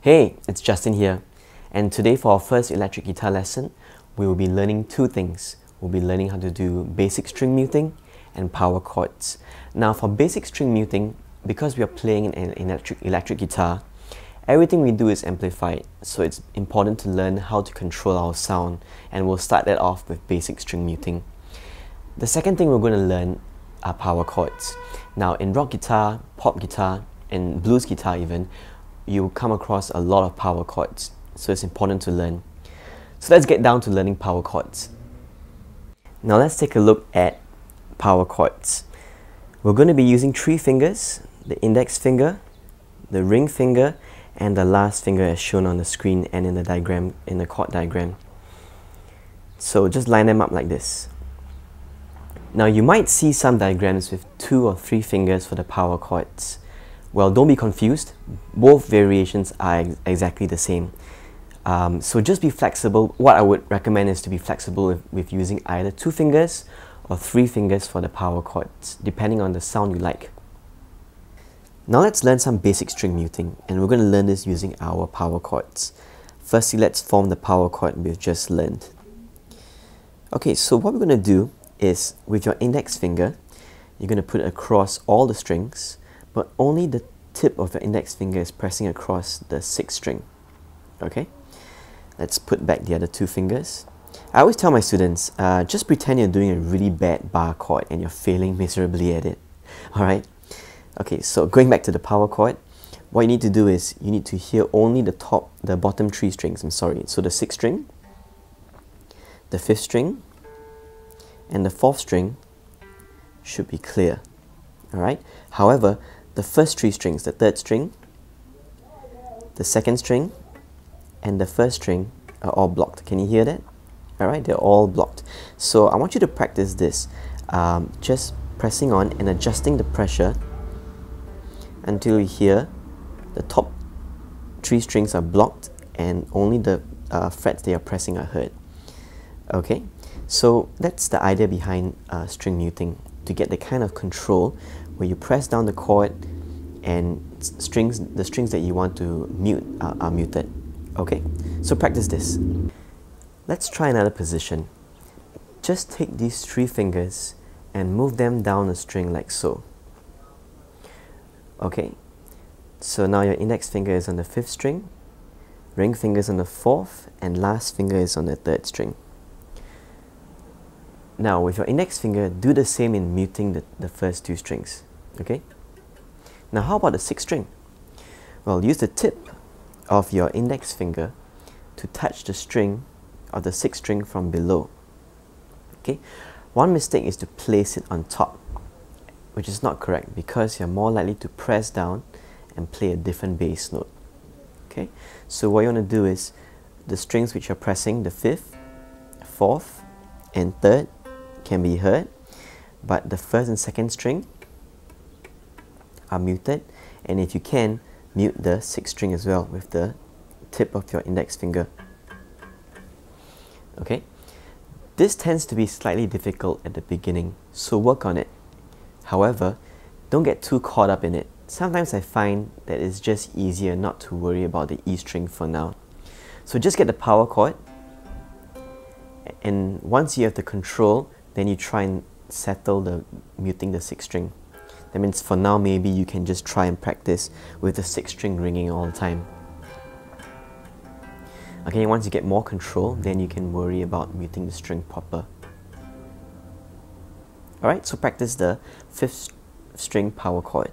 Hey, it's Justin here, and today for our first electric guitar lesson, we will be learning two things. We'll be learning how to do basic string muting and power chords. Now for basic string muting, because we are playing an electric guitar, everything we do is amplified, so it's important to learn how to control our sound, and we'll start that off with basic string muting. The second thing we're going to learn are power chords. Now in rock guitar, pop guitar, and blues guitar even, you'll come across a lot of power chords, so it's important to learn. So let's get down to learning power chords. Now let's take a look at power chords. We're going to be using three fingers: the index finger, the ring finger, and the last finger as shown on the screen and in the diagram, in the chord diagram. So just line them up like this. Now you might see some diagrams with 2 or 3 fingers for the power chords. Well, don't be confused, both variations are exactly the same. So just be flexible. What I would recommend is to be flexible with using either 2 fingers or 3 fingers for the power chords, depending on the sound you like. Now let's learn some basic string muting, and we're going to learn this using our power chords. Firstly, let's form the power chord we've just learned. Okay, so what we're going to do is, with your index finger, you're going to put it across all the strings, but only the tip of your index finger is pressing across the 6th string. Okay? Let's put back the other 2 fingers. I always tell my students, just pretend you're doing a really bad bar chord and you're failing miserably at it. Alright? Okay, so going back to the power chord, what you need to do is, you need to hear only the bottom 3 strings, So the 6th string, the 5th string, and the 4th string should be clear. Alright? However, the first 3 strings, the 3rd string, the 2nd string, and the 1st string are all blocked. Can you hear that? Alright, they're all blocked. So I want you to practice this, just pressing on and adjusting the pressure until you hear the top 3 strings are blocked and only the frets they are pressing are heard. Okay, so that's the idea behind string muting, to get the kind of control where you press down the chord and the strings that you want to mute are muted. Okay, so practice this. Let's try another position. Just take these 3 fingers and move them down the string like so. Okay, so now your index finger is on the 5th string, ring finger is on the 4th, and last finger is on the 3rd string. Now with your index finger, do the same in muting the first 2 strings. Okay? Now how about the 6th string? Well, use the tip of your index finger to touch the string of the 6th string from below. Okay? One mistake is to place it on top, which is not correct, because you're more likely to press down and play a different bass note. Okay? So what you want to do is, the strings which you're pressing, the 5th, 4th, and 3rd, can be heard, but the 1st and 2nd string are muted, and if you can, mute the 6th string as well with the tip of your index finger. Okay, this tends to be slightly difficult at the beginning, so work on it. However, don't get too caught up in it. Sometimes I find that it's just easier not to worry about the E string for now. So just get the power chord, and once you have the control, then you try and settle the muting the 6th string. That means for now, maybe you can just try and practice with the 6th string ringing all the time. Okay, once you get more control, then you can worry about muting the string proper. Alright, so practice the 5th string power chord.